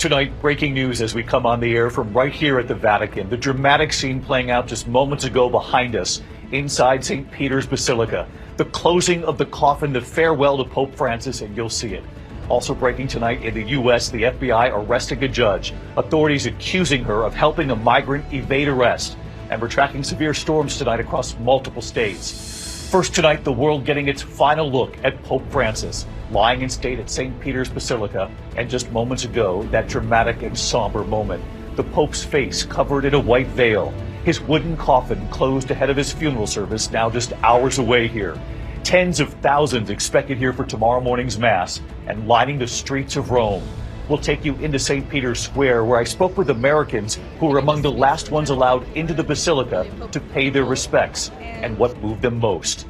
Tonight, breaking news as we come on the air from right here at the Vatican. The dramatic scene playing out just moments ago behind us inside St. Peter's Basilica. The closing of the coffin, the farewell to Pope Francis, and you'll see it. Also breaking tonight in the U.S., the FBI arresting a judge. Authorities accusing her of helping a migrant evade arrest. And we're tracking severe storms tonight across multiple states. First tonight, the world getting its final look at Pope Francis, lying in state at St. Peter's Basilica, and just moments ago, that dramatic and somber moment. The Pope's face covered in a white veil, his wooden coffin closed ahead of his funeral service, now just hours away here. Tens of thousands expected here for tomorrow morning's Mass and lining the streets of Rome. We'll take you into St. Peter's Square, where I spoke with Americans who were among the last ones allowed into the Basilica to pay their respects and what moved them most.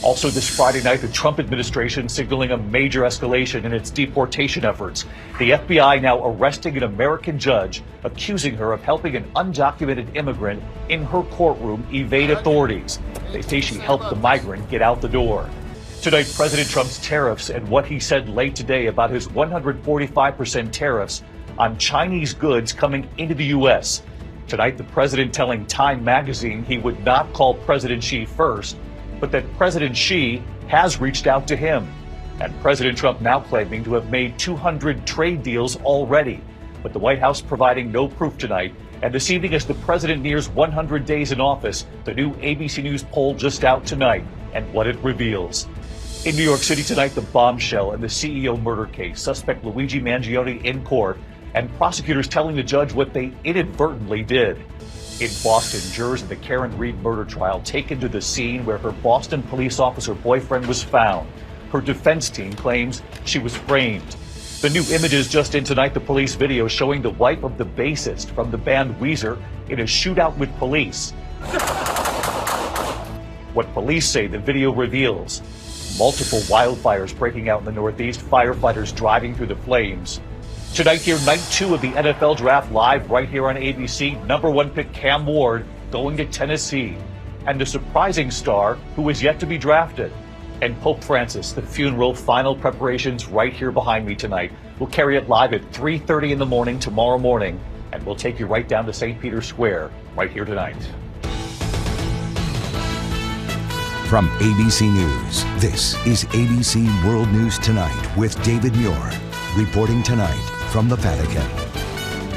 Also this Friday night, the Trump administration signaling a major escalation in its deportation efforts. The FBI now arresting an American judge, accusing her of helping an undocumented immigrant in her courtroom evade authorities. They say she helped the migrant get out the door. Tonight, President Trump's tariffs and what he said late today about his 145% tariffs on Chinese goods coming into the U.S. Tonight, the president telling Time magazine he would not call President Xi first, but that President Xi has reached out to him. And President Trump now claiming to have made 200 trade deals already. But the White House providing no proof tonight. And this evening, as the president nears 100 days in office, the new ABC News poll just out tonight and what it reveals. In New York City tonight, the bombshell in the CEO murder case. Suspect Luigi Mangione in court, and prosecutors telling the judge what they inadvertently did. In Boston, jurors in the Karen Reed murder trial taken to the scene where her Boston police officer boyfriend was found. Her defense team claims she was framed. The new images just in tonight, the police video showing the wife of the bassist from the band Weezer in a shootout with police. What police say the video reveals: multiple wildfires breaking out in the Northeast, firefighters driving through the flames. Tonight here, night 2 of the NFL Draft live right here on ABC. Number 1 pick Cam Ward going to Tennessee. And the surprising star who is yet to be drafted. And Pope Francis, the funeral, final preparations right here behind me tonight. We'll carry it live at 3:30 in the morning tomorrow morning. And we'll take you right down to St. Peter's Square right here tonight. From ABC News, this is ABC World News Tonight with David Muir, reporting tonight from the Vatican.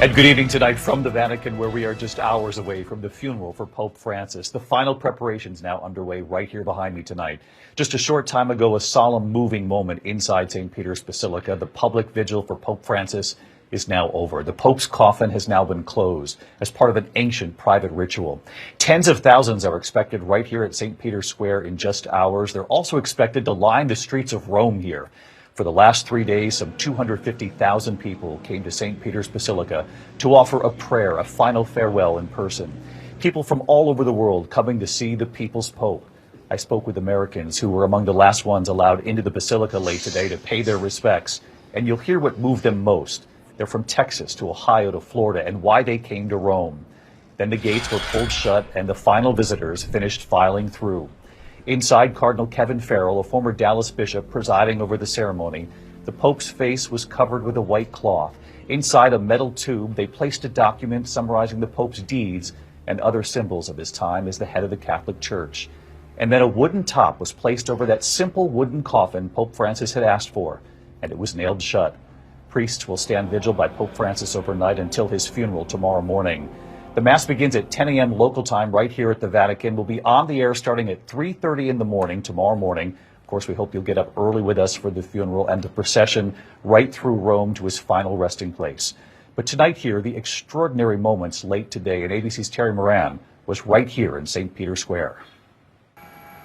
And good evening tonight from the Vatican, where we are just hours away from the funeral for Pope Francis. The final preparations now underway right here behind me tonight. Just a short time ago, a solemn, moving moment inside St. Peter's Basilica. The public vigil for Pope Francis is now over. The Pope's coffin has now been closed as part of an ancient private ritual. Tens of thousands are expected right here at St. Peter's Square in just hours. They're also expected to line the streets of Rome here. For the last 3 days, some 250,000 people came to St. Peter's Basilica to offer a prayer, a final farewell in person. People from all over the world coming to see the people's Pope. I spoke with Americans who were among the last ones allowed into the Basilica late today to pay their respects. And you'll hear what moved them most. They're from Texas to Ohio to Florida, and why they came to Rome. Then the gates were pulled shut and the final visitors finished filing through. Inside, Cardinal Kevin Farrell, a former Dallas bishop, presiding over the ceremony. The Pope's face was covered with a white cloth. Inside a metal tube, they placed a document summarizing the Pope's deeds and other symbols of his time as the head of the Catholic Church. And then a wooden top was placed over that simple wooden coffin Pope Francis had asked for, and it was nailed shut. Priests will stand vigil by Pope Francis overnight until his funeral tomorrow morning. The Mass begins at 10 a.m. local time right here at the Vatican. We'll be on the air starting at 3:30 in the morning tomorrow morning. Of course, we hope you'll get up early with us for the funeral and the procession right through Rome to his final resting place. But tonight here, the extraordinary moments late today, and ABC's Terry Moran was right here in St. Peter's Square.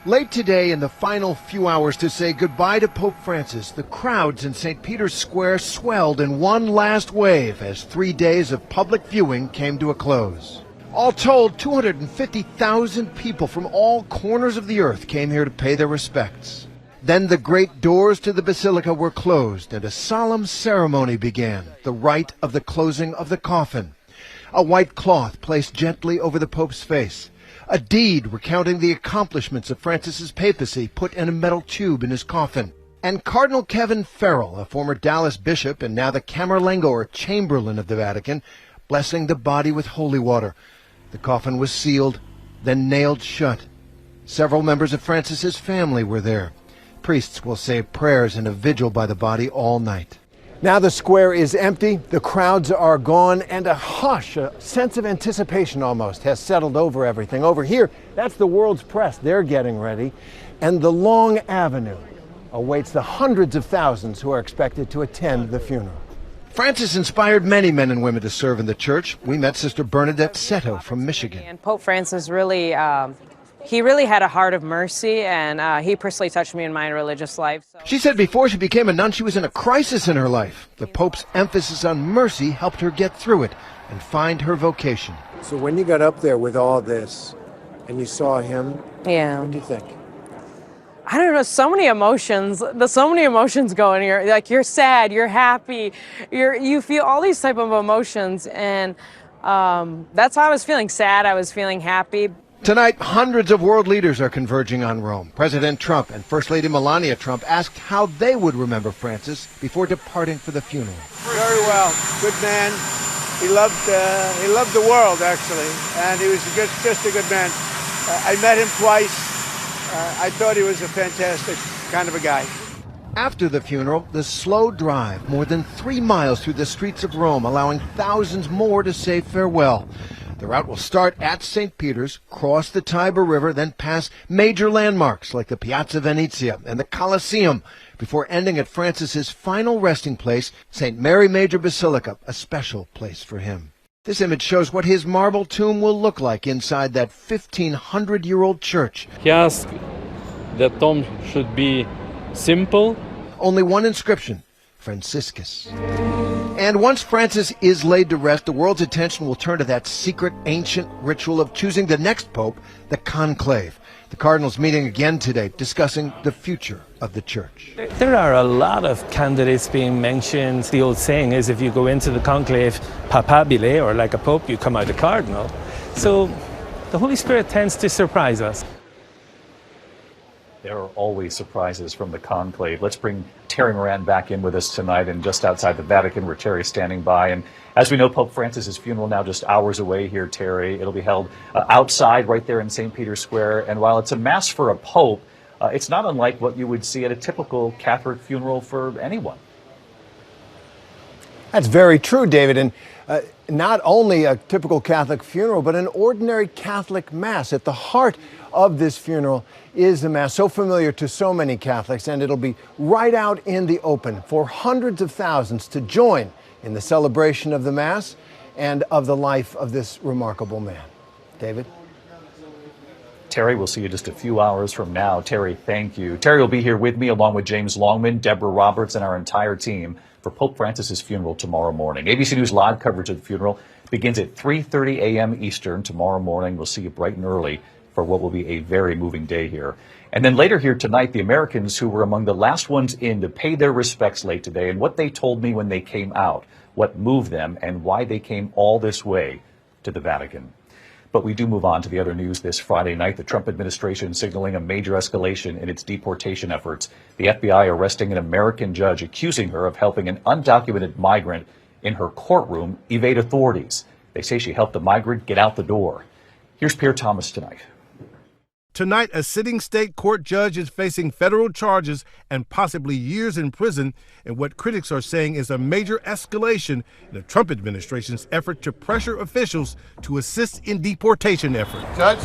Late today, in the final few hours to say goodbye to Pope Francis, the crowds in St. Peter's Square swelled in one last wave as 3 days of public viewing came to a close. All told, 250,000 people from all corners of the earth came here to pay their respects. Then the great doors to the Basilica were closed and a solemn ceremony began, the rite of the closing of the coffin. A white cloth placed gently over the Pope's face. A deed recounting the accomplishments of Francis's papacy put in a metal tube in his coffin. And Cardinal Kevin Farrell, a former Dallas bishop and now the Camerlengo or Chamberlain of the Vatican, blessing the body with holy water. The coffin was sealed, then nailed shut. Several members of Francis's family were there. Priests will say prayers and a vigil by the body all night. Now the square is empty, the crowds are gone, and a hush, a sense of anticipation almost, has settled over everything. Over here, that's the world's press. They're getting ready. And the long avenue awaits the hundreds of thousands who are expected to attend the funeral. Francis inspired many men and women to serve in the church. We met Sister Bernadette Seto from Michigan. And Pope Francis really, he really had a heart of mercy, and he personally touched me in my religious life. So. She said before she became a nun, she was in a crisis in her life. The Pope's emphasis on mercy helped her get through it and find her vocation. So when you got up there with all this and you saw him, yeah. what do you think? I don't know, so many emotions. There's so many emotions going here. Like, you're sad, you're happy, you feel all these type of emotions, and that's how I was feeling. Sad, I was feeling happy. Tonight, hundreds of world leaders are converging on Rome. President Trump and First Lady Melania Trump asked how they would remember Francis before departing for the funeral. Very well, good man. He loved the world, actually, and he was just a good man. I met him twice. I thought he was a fantastic kind of a guy. After the funeral, the slow drive, more than 3 miles through the streets of Rome, allowing thousands more to say farewell. The route will start at St. Peter's, cross the Tiber River, then pass major landmarks like the Piazza Venezia and the Colosseum, before ending at Francis's final resting place, St. Mary Major Basilica, a special place for him. This image shows what his marble tomb will look like inside that 1,500-year-old church. He asked that tomb should be simple. Only one inscription, Franciscus. And once Francis is laid to rest, the world's attention will turn to that secret, ancient ritual of choosing the next pope, the conclave. The cardinals meeting again today, discussing the future of the church. There are a lot of candidates being mentioned. The old saying is, if you go into the conclave papabile, or like a pope, you come out a cardinal. So the Holy Spirit tends to surprise us. There are always surprises from the conclave. Let's bring Terry Moran back in with us tonight, and just outside the Vatican, where Terry's standing by. And as we know, Pope Francis's funeral now just hours away here, Terry. It'll be held outside right there in St. Peter's Square. And while it's a mass for a pope, it's not unlike what you would see at a typical Catholic funeral for anyone. That's very true, David. And not only a typical Catholic funeral, but an ordinary Catholic Mass. At the heart of this funeral is the Mass, so familiar to so many Catholics, and it'll be right out in the open for hundreds of thousands to join in the celebration of the Mass and of the life of this remarkable man. David? Terry, we'll see you just a few hours from now. Terry, thank you. Terry will be here with me along with James Longman, Deborah Roberts, and our entire team for Pope Francis's funeral tomorrow morning. ABC News live coverage of the funeral begins at 3:30 a.m. Eastern tomorrow morning. We'll see you bright and early for what will be a very moving day here. And then later here tonight, the Americans who were among the last ones in to pay their respects late today, and what they told me when they came out, what moved them, and why they came all this way to the Vatican. But we do move on to the other news this Friday night. The Trump administration signaling a major escalation in its deportation efforts. The FBI arresting an American judge accusing her of helping an undocumented migrant in her courtroom evade authorities. They say she helped the migrant get out the door. Here's Pierre Thomas tonight. Tonight, a sitting state court judge is facing federal charges and possibly years in prison in what critics are saying is a major escalation in the Trump administration's effort to pressure officials to assist in deportation efforts. Judge,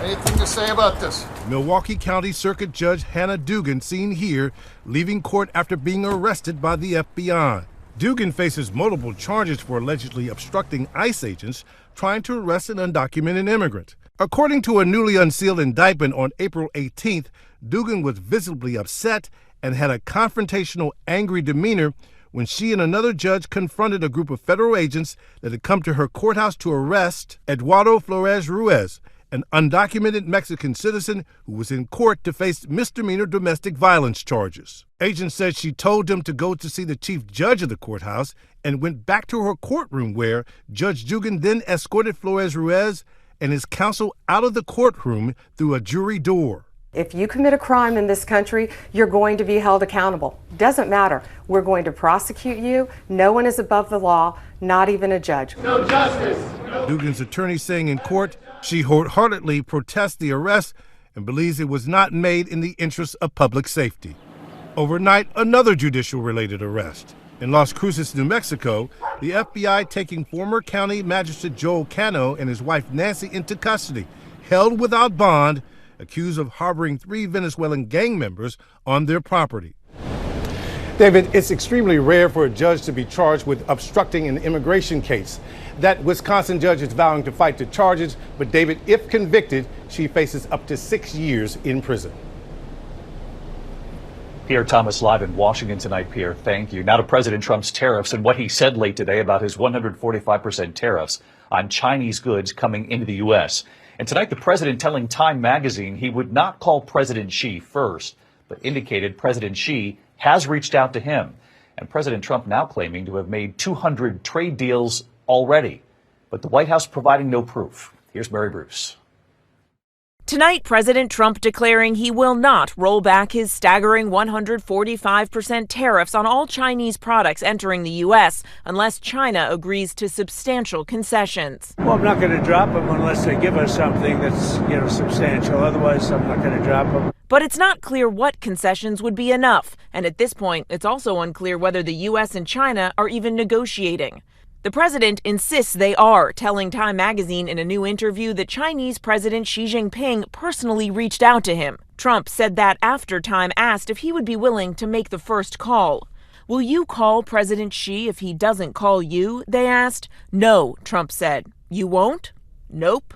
anything to say about this? Milwaukee County Circuit Judge Hannah Dugan seen here leaving court after being arrested by the FBI. Dugan faces multiple charges for allegedly obstructing ICE agents trying to arrest an undocumented immigrant. According to a newly unsealed indictment on April 18th, Dugan was visibly upset and had a confrontational, angry demeanor when she and another judge confronted a group of federal agents that had come to her courthouse to arrest Eduardo Flores Ruiz, an undocumented Mexican citizen who was in court to face misdemeanor domestic violence charges. Agents said she told him to go to see the chief judge of the courthouse and went back to her courtroom where Judge Dugan then escorted Flores Ruiz and his counsel out of the courtroom through a jury door. If you commit a crime in this country, you're going to be held accountable. Doesn't matter. We're going to prosecute you. No one is above the law, not even a judge. No justice. Dugan's attorney saying in court she wholeheartedly protests the arrest and believes it was not made in the interest of public safety. Overnight, another judicial-related arrest. In Las Cruces, New Mexico, the FBI taking former county magistrate Joel Cano and his wife Nancy into custody, held without bond, accused of harboring 3 Venezuelan gang members on their property. David, it's extremely rare for a judge to be charged with obstructing an immigration case. That Wisconsin judge is vowing to fight the charges, but David, if convicted, she faces up to 6 years in prison. Pierre Thomas live in Washington tonight. Pierre, thank you. Now to President Trump's tariffs and what he said late today about his 145% tariffs on Chinese goods coming into the U.S. And tonight, the president telling Time magazine he would not call President Xi first, but indicated President Xi has reached out to him. And President Trump now claiming to have made 200 trade deals already. But the White House providing no proof. Here's Mary Bruce. Tonight, President Trump declaring he will not roll back his staggering 145% tariffs on all Chinese products entering the U.S. unless China agrees to substantial concessions. Well, I'm not going to drop them unless they give us something that's, substantial. Otherwise, I'm not going to drop them. But it's not clear what concessions would be enough. And at this point, it's also unclear whether the U.S. and China are even negotiating. The president insists they are, telling Time magazine in a new interview that Chinese President Xi Jinping personally reached out to him. Trump said that after Time asked if he would be willing to make the first call. Will you call President Xi if he doesn't call you? They asked. No, Trump said. You won't? Nope.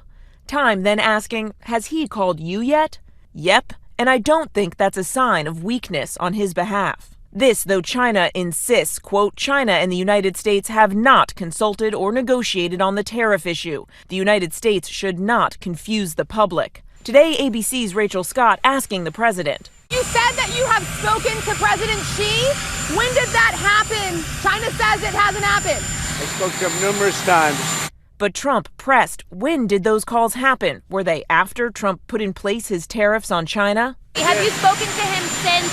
Time then asking, has he called you yet? Yep, and I don't think that's a sign of weakness on his behalf. This, though China insists, quote, China and the United States have not consulted or negotiated on the tariff issue. The United States should not confuse the public. Today, ABC's Rachel Scott asking the president. You said that you have spoken to President Xi. When did that happen? China says it hasn't happened. I spoke to him numerous times. But Trump pressed, when did those calls happen? Were they after Trump put in place his tariffs on China? Have you spoken to him since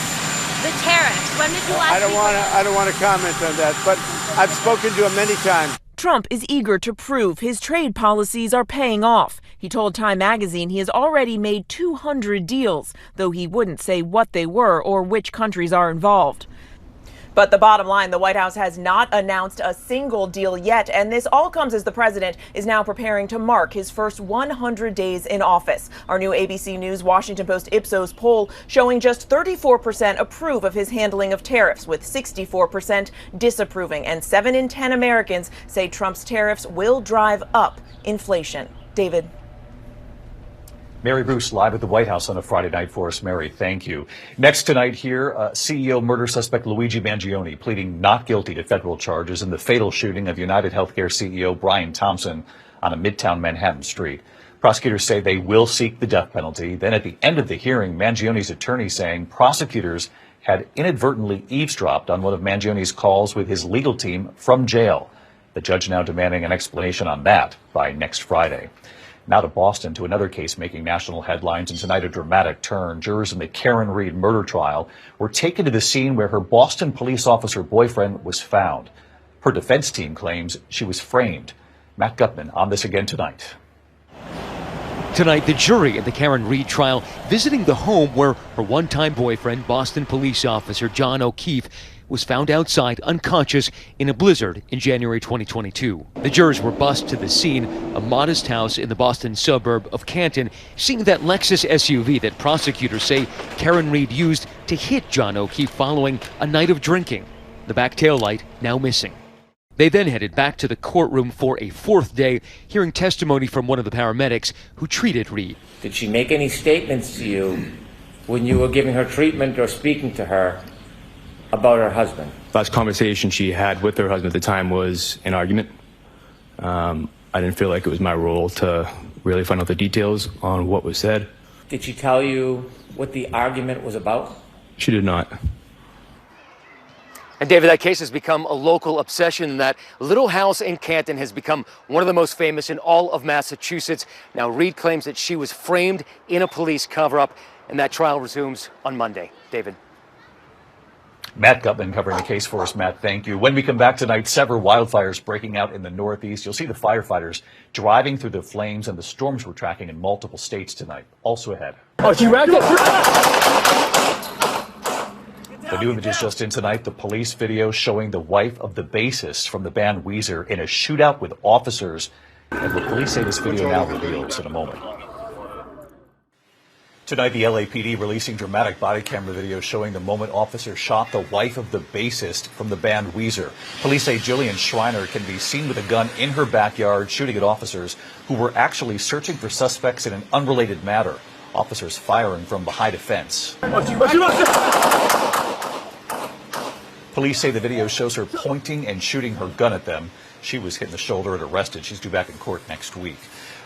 the tariffs? When did you last speak? I don't want to comment on that, but I've spoken to him many times. Trump is eager to prove his trade policies are paying off. He told Time magazine he has already made 200 deals, though he wouldn't say what they were or which countries are involved. But the bottom line, the White House has not announced a single deal yet, and this all comes as the president is now preparing to mark his first 100 days in office. Our new ABC News Washington Post Ipsos poll showing just 34% approve of his handling of tariffs, with 64% disapproving, and 7 in 10 Americans say Trump's tariffs will drive up inflation. David. Mary Bruce live at the White House on a Friday night for us. Mary, thank you. Next tonight here, CEO murder suspect Luigi Mangione pleading not guilty to federal charges in the fatal shooting of United Healthcare CEO Brian Thompson on a Midtown Manhattan street. Prosecutors say they will seek the death penalty. Then at the end of the hearing, Mangione's attorney saying prosecutors had inadvertently eavesdropped on one of Mangione's calls with his legal team from jail. The judge now demanding an explanation on that by next Friday. Now to Boston, to another case making national headlines, and tonight a dramatic turn. Jurors in the Karen Reed murder trial were taken to the scene where her Boston police officer boyfriend was found. Her defense team claims she was framed. Matt Gutman on this again tonight. Tonight, the jury at the Karen Reed trial visiting the home where her one-time boyfriend, Boston police officer John O'Keefe, was found outside unconscious in a blizzard in January 2022. The jurors were bused to the scene, a modest house in the Boston suburb of Canton, seeing that Lexus SUV that prosecutors say Karen Reed used to hit John O'Keefe following a night of drinking. The back taillight now missing. They then headed back to the courtroom for a fourth day, hearing testimony from one of the paramedics who treated Reed. Did she make any statements to you when you were giving her treatment or speaking to her about her husband? Last conversation she had with her husband at the time was an argument. I didn't feel like it was my role to really find out the details on what was said. Did she tell you what the argument was about? She did not. And David, that case has become a local obsession. That little house in Canton has become one of the most famous in all of Massachusetts. Now, Reed claims that she was framed in a police cover-up, And that trial resumes on Monday. David. Matt Gutman covering the case for us. Matt, thank you. When we come back tonight, several wildfires breaking out in the Northeast. You'll see the firefighters driving through the flames and the storms we're tracking in multiple states tonight. Also ahead. Oh, she wrecked it. The new images just in tonight, the police video showing the wife of the bassist from the band Weezer in a shootout with officers. And what police say this video now reveals in a moment. Tonight, the LAPD releasing dramatic body camera video showing the moment officers shot the wife of the bassist from the band Weezer. Police say Jillian Schreiner can be seen with a gun in her backyard shooting at officers who were actually searching for suspects in an unrelated matter. Officers firing from behind a fence. Police say the video shows her pointing and shooting her gun at them. She was hit in the shoulder and arrested. She's due back in court next week.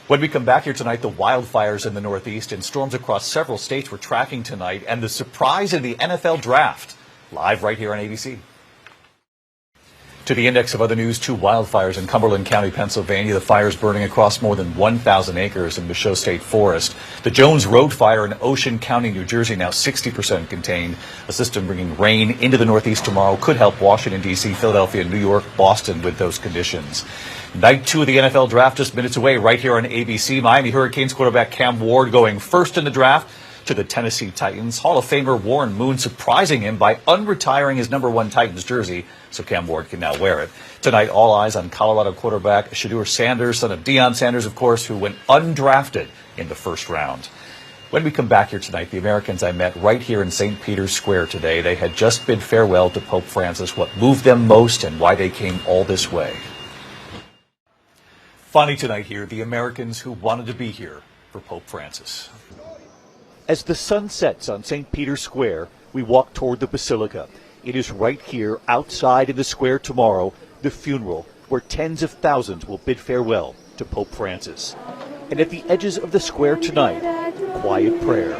When we come back here tonight, the wildfires in the Northeast and storms across several states we're tracking tonight, and the surprise in the NFL draft. Live right here on ABC. To the index of other news, 2 wildfires in Cumberland County, Pennsylvania. The fires burning across more than 1,000 acres in Michaud State Forest. The Jones Road fire in Ocean County, New Jersey, now 60% contained. A system bringing rain into the Northeast tomorrow could help Washington, D.C., Philadelphia, New York, Boston with those conditions. Night 2 of the NFL draft just minutes away right here on ABC. Miami Hurricanes quarterback Cam Ward going first in the draft to the Tennessee Titans. Hall of Famer Warren Moon surprising him by unretiring his #1 Titans jersey, so Cam Ward can now wear it. Tonight, all eyes on Colorado quarterback Shedeur Sanders, son of Dion Sanders, of course, who went undrafted in the first round. When we come back here tonight, the Americans I met right here in St. Peter's Square today, they had just bid farewell to Pope Francis, what moved them most and why they came all this way. Finally tonight here, the Americans who wanted to be here for Pope Francis. As the sun sets on St. Peter's Square, we walk toward the Basilica. It is right here outside in the square tomorrow, the funeral, where tens of thousands will bid farewell to Pope Francis. And at the edges of the square tonight, quiet prayer.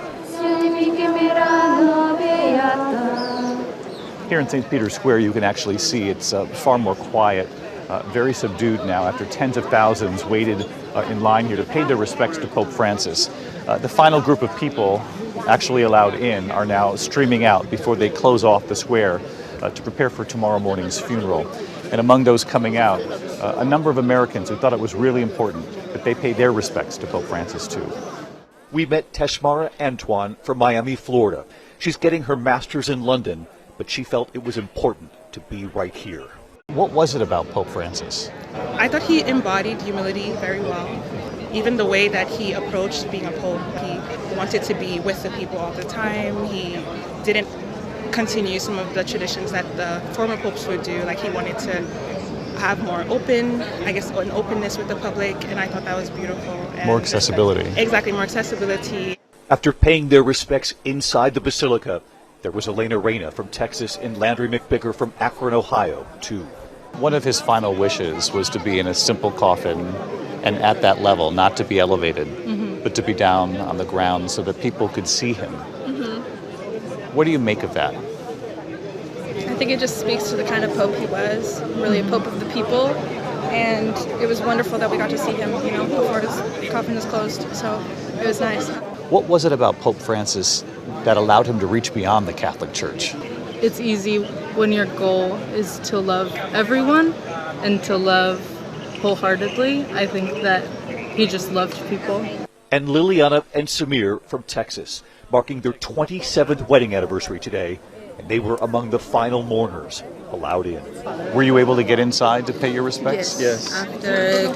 Here in St. Peter's Square, you can actually see it's far more quiet. Very subdued now after tens of thousands waited in line here to pay their respects to Pope Francis. The final group of people actually allowed in are now streaming out before they close off the square to prepare for tomorrow morning's funeral. And among those coming out, a number of Americans who thought it was really important that they pay their respects to Pope Francis too. We met Teshmara Antoine from Miami, Florida. She's getting her master's in London, but she felt it was important to be right here. What was it about Pope Francis? I thought he embodied humility very well. Even the way that he approached being a pope, he wanted to be with the people all the time. He didn't continue some of the traditions that the former popes would do. Like, he wanted to have more an openness with the public, and I thought that was beautiful. And more accessibility. Exactly, more accessibility. After paying their respects inside the Basilica, there was Elena Reyna from Texas and Landry McBicker from Akron, Ohio, too. One of his final wishes was to be in a simple coffin and at that level, not to be elevated, but to be down on the ground so that people could see him. What do you make of that? I think it just speaks to the kind of pope he was, really a pope of the people. And it was wonderful that we got to see him, before his coffin was closed. So it was nice. What was it about Pope Francis that allowed him to reach beyond the Catholic Church? It's easy when your goal is to love everyone and to love wholeheartedly. I think that he just loved people. And Liliana and Samir from Texas, marking their 27th wedding anniversary today, and they were among the final mourners allowed in. Were you able to get inside to pay your respects? Yes. After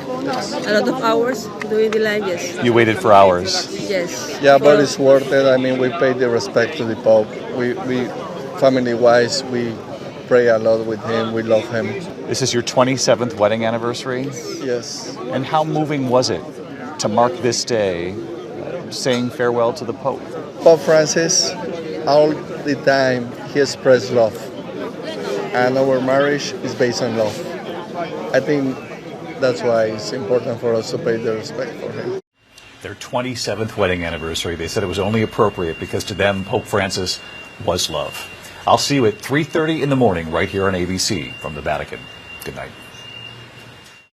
a lot of hours doing the line, yes. You waited for hours? Yes. Yeah, but it's worth it. I mean, we paid the respect to the Pope. We family-wise, we pray a lot with him. We love him. This is your 27th wedding anniversary? Yes. And how moving was it to mark this day saying farewell to the Pope? Pope Francis, all the time, he expressed love. And our marriage is based on love. I think that's why it's important for us to pay the respect for him. Their 27th wedding anniversary, they said it was only appropriate because to them, Pope Francis was love. I'll see you at 3:30 in the morning right here on ABC from the Vatican. Good night.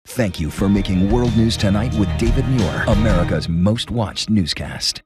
Thank you for making World News Tonight with David Muir, America's most watched newscast.